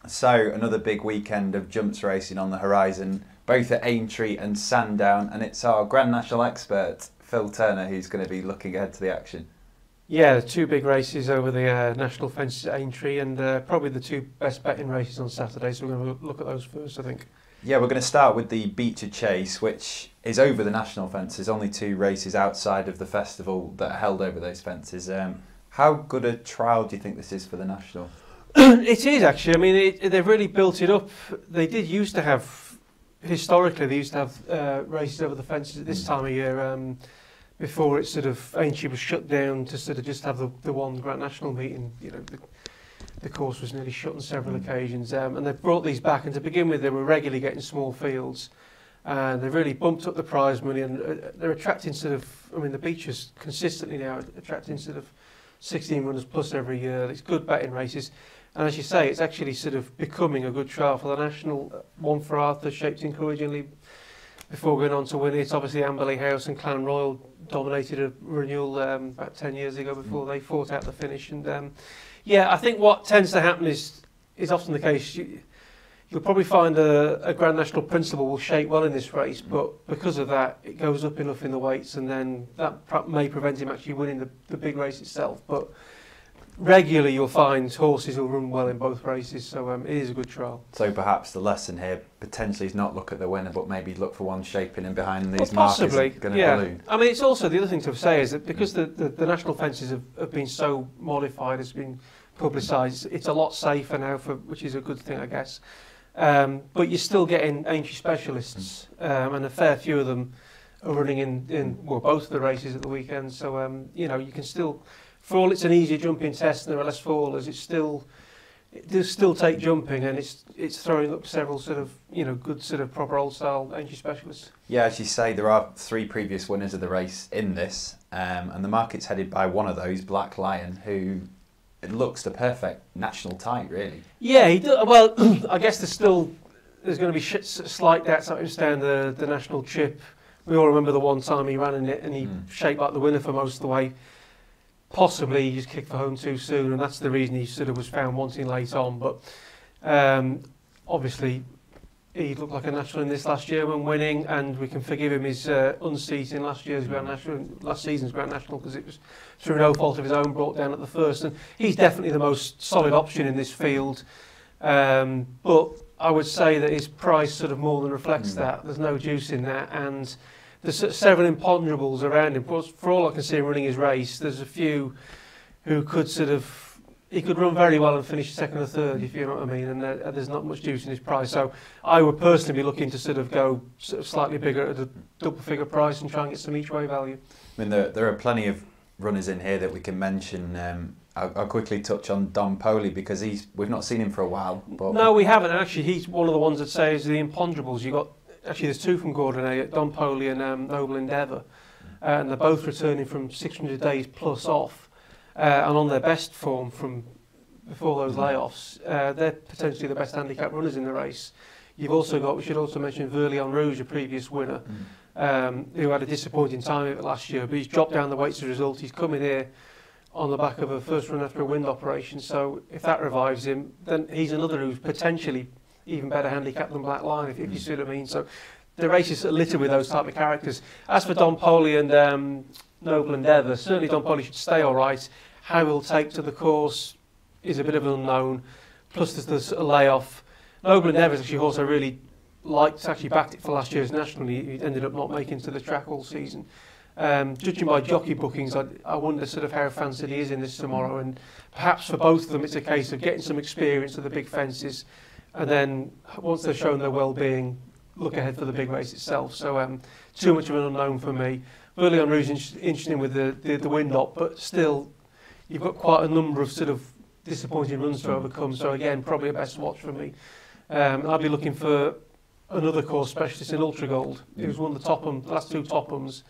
So another big weekend of jumps racing on the horizon, both at Aintree and Sandown, and it's our Grand National expert, Phil Turner, who's going to be looking ahead to the action. Yeah, the two big races over the national fences at Aintree, and probably the two best betting races on Saturday, so we're going to look at those first, I think. Yeah, we're going to start with the Betfair Chase, which is over the national fences, only two races outside of the festival that are held over those fences. How good a trial do you think this is for the national? It is actually. I mean, they've really built it up. They did used to have, historically, they used to have races over the fences at this time of year. Before it sort of Aintree was shut down to sort of just have the one Grand National meeting. You know, the course was nearly shut on several occasions, and they've brought these back. And to begin with, they were regularly getting small fields, and they've really bumped up the prize money, and they're attracting sort of. I mean, the Beachers consistently now attracting sort of 16 runners plus every year. It's good betting races. And as you say, it's actually sort of becoming a good trial for the national. One for Arthur, shaped encouragingly before going on to win it. Obviously, Amberley House and Clan Royal dominated a renewal about 10 years ago before they fought out the finish. And yeah, I think what tends to happen is often the case. You'll probably find a Grand National principal will shape well in this race, but because of that, it goes up enough in the weights, and then that may prevent him actually winning the big race itself. But regularly you'll find horses will run well in both races, so it is a good trial. So perhaps the lesson here potentially is not look at the winner, but maybe look for one shaping in behind these markers going to balloon. I mean, it's also the other thing to say is that because the national fences have been so modified, has been publicised, it's a lot safer now, which is a good thing, I guess. But you're still getting Aintree specialists, and a fair few of them are running in both of the races at the weekend. So you know, you can still. For all it's an easier jumping test and there are less fallers, it does still take jumping, and it's throwing up several sort of good sort of proper old style Aintree specialists. Yeah, as you say, there are three previous winners of the race in this, and the market's headed by one of those, Black Lion, who it looks the perfect national type, really. Yeah, he does. Well, I guess there's going to be slight doubts that stand the national chip. We all remember the one time he ran in it and he shaped like the winner for most of the way. Possibly he just kicked for home too soon, and that's the reason he sort of was found wanting late on. But obviously he looked like a national in this last year when winning, and we can forgive him his unseating last season's Grand National, because it was through no fault of his own brought down at the first. And he's definitely the most solid option in this field. But I would say that his price sort of more than reflects that. There's no juice in that, and there's several imponderables around him. For all I can see running his race, there's a few who could he could run very well and finish second or third, if you know what I mean, and there's not much juice in his price. So I would personally be looking to sort of go slightly bigger at a double figure price and try and get some each way value. I mean, there are plenty of runners in here that we can mention. I'll quickly touch on Don Poley, because we've not seen him for a while. But no, we haven't, and actually he's one of the ones that say is the imponderables. You got actually there's two from Gordon A, Don Poley and Noble Endeavour, and they're both returning from 600 days plus off, and on their best form from before those layoffs. They're potentially the best handicap runners in the race. You've also got, we should also mention Verlion Rouge, a previous winner, who had a disappointing time of it last year, but he's dropped down the weights as a result. He's coming here on the back of a first run after a wind operation, so if that revives him, then he's another who's potentially even better handicap than Black Lion, if you see what I mean. So the race is littered with those type of characters. As for Don Poley and Noble Endeavour, certainly Don Poley should stay all right. How he'll take to the course is a bit of an unknown. Plus there's a layoff. Noble Endeavour is actually also really actually backed it for last year's national. He ended up not making to the track all season. Judging by jockey bookings, I wonder sort of how fancied he is in this tomorrow, and perhaps for both of them it's a case of getting some experience of the big fences, and then once they've shown their well-being, look ahead for the big race itself. So too much of an unknown for me. Verlion Rouge is interesting with the wind up, but still you've got quite a number of sort of disappointing runs to overcome. So again, probably a best watch for me. I'll be looking for another course specialist in Ultra Gold, who's won the last two Tophams.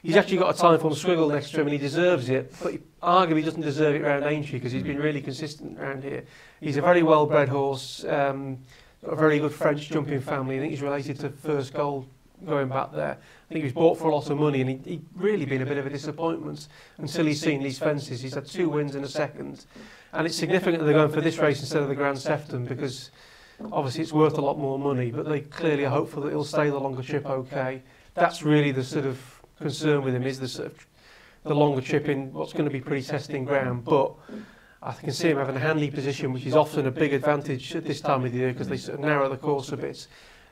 He's actually got a Timeform swiggle next to him, and he deserves it, but he arguably doesn't deserve it around Aintree because he's been really consistent around here. He's a very well-bred horse, got a very good French jumping family. I think he's related to First Gold going back there. I think he was bought for a lot of money, and he'd really been a bit of a disappointment until he's seen these fences. He's had 2 wins and a second, And it's significant that they're going for this race instead of the Grand Sefton, because obviously it's worth a lot more money, but they clearly are hopeful that he'll stay the longer trip okay. That's really the sort of concern with him, is the sort of the longer trip in what's going to be pretty testing ground. But I can see him having a handy position, which is often a big advantage at this time of the year, because they sort of narrow the course a bit.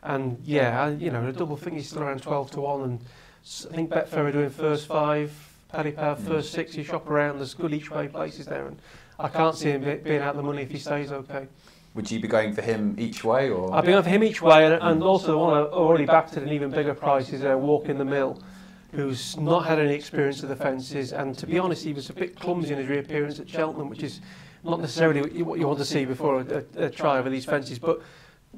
And yeah, you know, a double thing is still around 12 to 1, and I think Betfair are doing first 5, Paddy Power first 6. You shop around, there's good each way places there, and I can't see him being out the money if he stays okay. Would you be going for him each way, or? I'd be going for him each way, and also the one I already backed at an even bigger price is Walk in the Mill, who's not had any experience of the fences, and to be honest, he was a bit clumsy in his reappearance at Cheltenham, which is not necessarily what you want to see before a try over these fences. But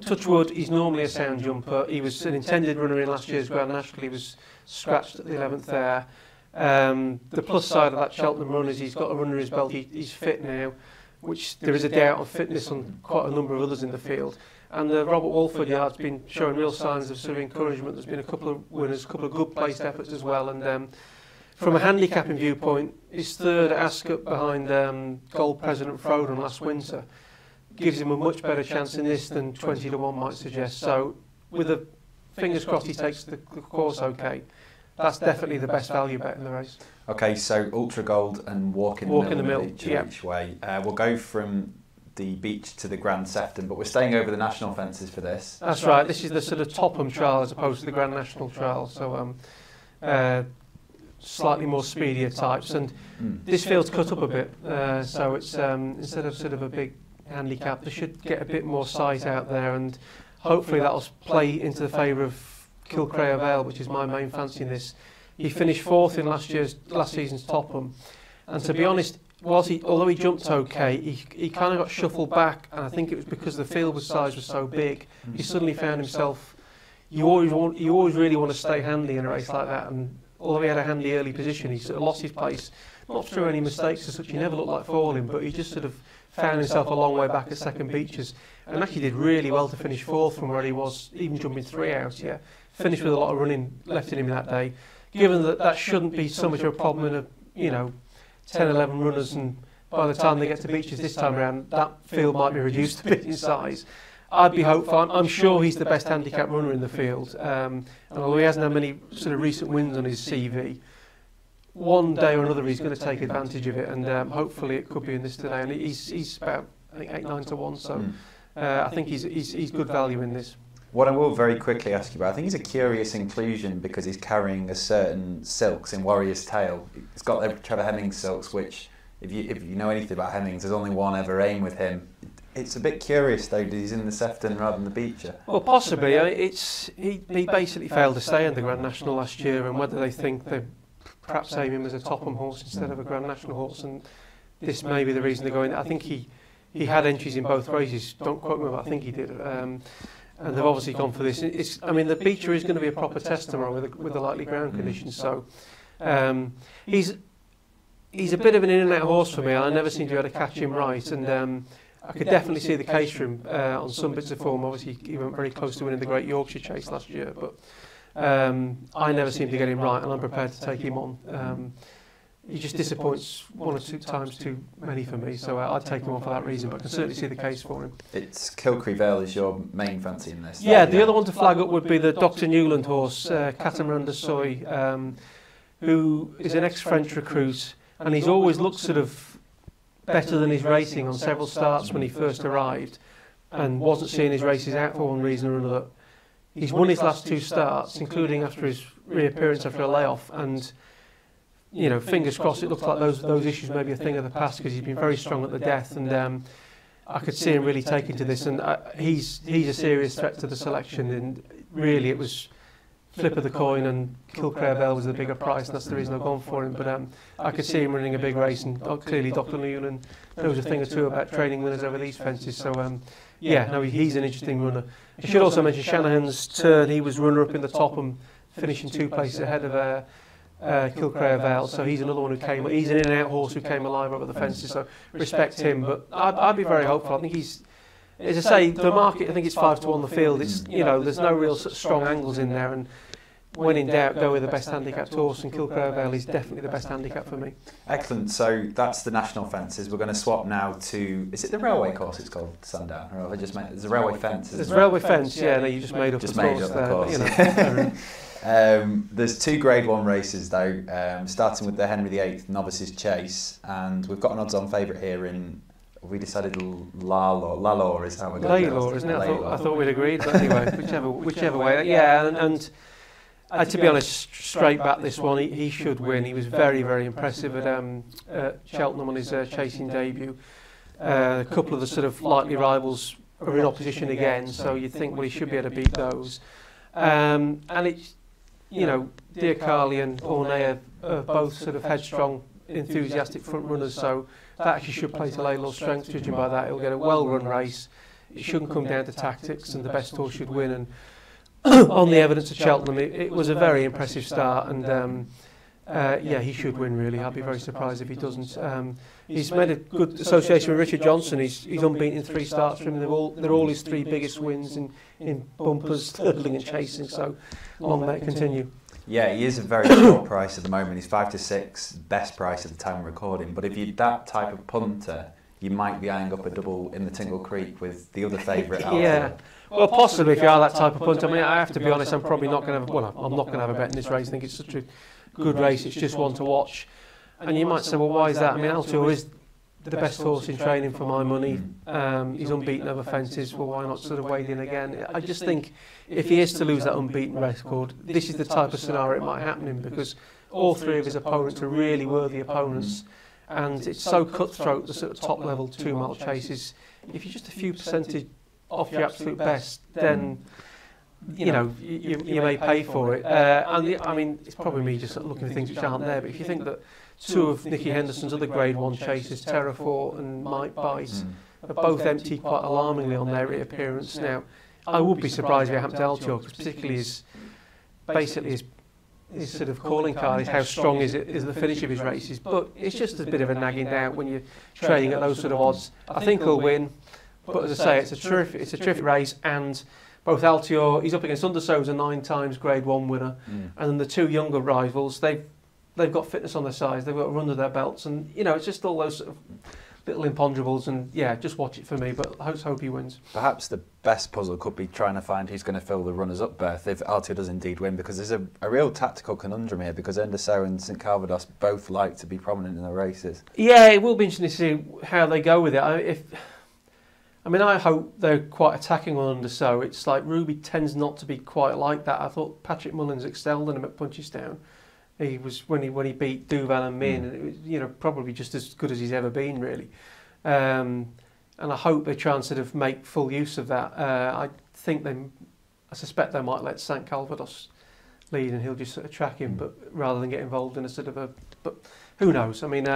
touch wood, he's normally a sound jumper. He was an intended runner in last year's Grand National. He was scratched at the 11th there. The plus side of that Cheltenham run is he's got a run under his belt. He's fit now, which there is a doubt of fitness on quite a number of others in the field. And the Robert Walford yard's been showing real signs of sort of encouragement. There's been a couple of winners, a couple of good placed efforts as well. And from a handicapping viewpoint, his third at Ascot behind Gold President Frodon last winter gives him a much better chance in this than 20 to 1 might suggest. So with the fingers crossed he takes the course okay, that's definitely the best value bet in the race. Okay, so Ultra Gold and Walk in the Mill each way. We'll go from the beach to the Grand Sefton, but we're staying over the national fences for this. That's right. This is the sort of Topham trial as opposed to the Grand National trial. So slightly more speedier types, and this field's cut up a bit. So it's instead of sort of a big handicap, they should get a bit more sight out there, and hopefully that'll play into the favour of Kilcrea Vale, which is my main fancy in this. He finished 4th in last season's Topham, and to be honest, although he jumped okay, he kind of got shuffled back, and I think it was because the field size was so big. He suddenly found himself. You always really want to stay handy in a race like that, and although he had a handy early position, he sort of lost his place, not through any mistakes as such. He never looked like falling, but he just sort of found himself a long way back at second beaches, and actually did really well to finish 4th from where he was, even jumping 3 out. Yeah, finished with a lot of running left in him that day. Given that shouldn't be so much of a problem in a 10, 11 runners, and by the time they get to beaches this time around, that field might be reduced a bit in size. I'd be hopeful. I'm sure he's the best handicap runner in the field, and although he hasn't had many sort of recent wins on his CV, one day or another he's going to take advantage of it, and hopefully it could be in this today. And he's about, I think, 8-9 to 1, so I think he's good value in this. What I will very quickly ask you about, I think he's a curious inclusion because he's carrying a certain silks in Warrior's Tale. He's got the Trevor Hemmings silks, which, if you know anything about Hemmings, there's only one ever aim with him. It's a bit curious though that he's in the Sefton rather than the Beecher. Well, possibly. He basically failed to stay in the Grand National last year, and whether they think they perhaps aim him as a Topham horse instead of a Grand National horse, and this may be the reason they're going. I think he had entries in both races. Don't quote me, but I think he did. And they've obviously gone for this. I mean, the Beecher is going to be a proper test tomorrow with the likely ground conditions. So he's a bit of an in and out horse for me. I never seem to be able to catch him right, and I could definitely see the case for him on some bits of form. Obviously, he went very close to winning the Great Yorkshire Chase last year, but I never seem to get him right, and I'm prepared to take him on. He just disappoints 1 or 2 times too many for me, so I'd take him on for that reason, but I can certainly see the case for him. It's Kilcrea Vale is your main fancy in this? Yeah, the other one to flag up would be the Dr. Newland horse, Catamaran de Soy, who is an ex-French recruit, and he's always looked sort of better than his racing on several starts when he first arrived, and wasn't seeing his races out for one reason or another. He's won his last 2 starts, including after his reappearance after a layoff, and you know, fingers crossed, it looks like those issues may be a thing of the past, because he's been very strong at the death, and I could see him really taking to this, and he's a serious threat to the selection, and really it was flip of the coin, and Kilcrea Vale was the bigger price, and that's the reason I've gone for him. But I could see him running a big race, and clearly Dr. Newland knows a thing or two about training winners over these fences, so yeah, no, he's an interesting runner. I should also mention Shanahan's Turn. He was runner-up in the Topham, finishing 2 places ahead of Kilcrea Vale, so he's another one who came. He's an in-and-out horse who came alive over the fences, so respect him. But I'd be very hopeful. I think he's, as I say, the market. I think it's 5 to 1 the field. It's, you know, there's no real sort of strong angles in there, and when in doubt, go with the best handicapped horse, and Kilcrevale is definitely the best handicap for me. Excellent. So that's the national fences. We're going to swap now to, is it the railway course it's called, Sandown? Or have I just made, there's a railway fence. There's a railway fence, yeah, no, you just made up just the made course up the there. course. But, you know. There's 2 Grade 1 races though, starting with the Henry VIII Novices Chase, and we've got an odds-on favourite here in, we decided Lalor is how we're going to Laylor, isn't it? I thought we'd agreed, but anyway, whichever way. Yeah, and to be honest, straight back this one, he should win. He was very, very impressive at Cheltenham on his chasing debut. A couple of the sort of likely rivals are in opposition again, so you'd think, well, he should be able to beat those. And it's, you know, Dear Carly and Ornea are both sort of headstrong, enthusiastic front runners, so that actually should play to Laylor's strength. Judging by that, he'll get a well-run race. It shouldn't come down to tactics, and the best horse should win. And on the evidence at Cheltenham, it was a very impressive start, and yeah, he should win really. I'd be very surprised if he doesn't. He's made a good association with Richard Johnson. He's unbeaten in 3 starts for him. They're all his 3 biggest wins in bumpers, hurdling and chasing, so long may it continue. Yeah, he is a very short price at the moment. He's 5 to 6, best price at the time of recording. But if you're that type of punter, you might be eyeing up a double in the Tingle Creek with the other favourite. Yeah, well, possibly if you are that type of punter. I mean, I have to be honest, I'm probably not going to have, well, I'm not going to have a bet in this race. I think it's such a good race, it's just one to watch. And you might say, well, why is that? I mean, Altior is the best horse in training for my money. He's unbeaten over fences, well, why not sort of wade in again? I just think if he is to lose that unbeaten record, this is the type of scenario it might happen in, because all 3 of his opponents are really worthy opponents, and it's so cutthroat, the sort of top level 2-mile chases. If you're just a few percentage off your absolute best, then you know you may pay for it. I mean, it's probably me just looking for things which aren't there, but if you think that 2 of Nicky Henderson's other Grade 1 chases, Terrafor and Might Bite, are both emptied quite alarmingly on their reappearance now, I would be surprised if it happened to Altior, because particularly his sort of calling card is how strong is the finish of his races. But it's just a bit of a nagging doubt when you're trading at those sort of odds. I think he'll win, but as I say, it's a terrific race, and both Altior, he's up against Undersows, a 9 times Grade 1 winner, and then the 2 younger rivals, they've got fitness on their sides, they've got a run to their belts, and you know, it's just all those sort of little imponderables, and yeah, just watch it for me, but I hope he wins. Perhaps the best puzzle could be trying to find who's going to fill the runners-up berth if Altior does indeed win, because there's a real tactical conundrum here, because Endersow and St Calvados both like to be prominent in the races. Yeah, it will be interesting to see how they go with it. I hope they're quite attacking on Undersow. It's like Ruby tends not to be quite like that. I thought Patrick Mullins excelled in him at Punchestown. He was when he beat Duval and Min, and it was, you know, probably just as good as he's ever been, really. And I hope they try and sort of make full use of that. I suspect they might let St Calvados lead, and he'll just sort of track him, but rather than get involved in a sort of a. But who knows? I mean,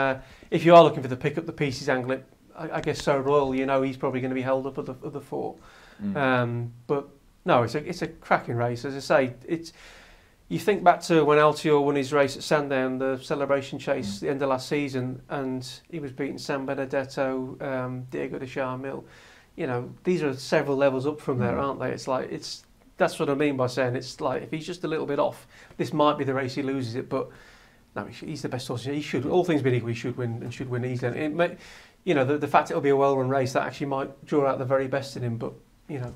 if you are looking for the pick up the pieces angle, I guess So Royal, you know, he's probably going to be held up at the 4. But no, it's a cracking race. As I say, you think back to when Altior won his race at Sandown, the Celebration Chase, the end of last season, and he was beating San Benedetto, Diego de Charmil. You know, these are several levels up from there, aren't they? That's what I mean by saying it's like if he's just a little bit off, this might be the race he loses it. But no, he's the best horse. He should, all things being equal, he should win, and should win easily. You know, the fact it'll be a well-run race, that actually might draw out the very best in him. But you know,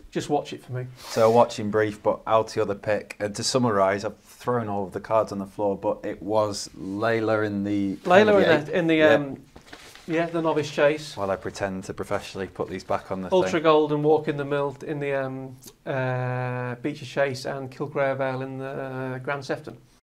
just watch it for me. So a watching brief, but Altior the pick. To summarise, I've thrown all of the cards on the floor, but it was Layla in the the novice chase. While I pretend to professionally put these back on the Ultra thing. Gold and Walk in the Mill in the Beecher Chase, and Kilcrevale in the Grand Sefton.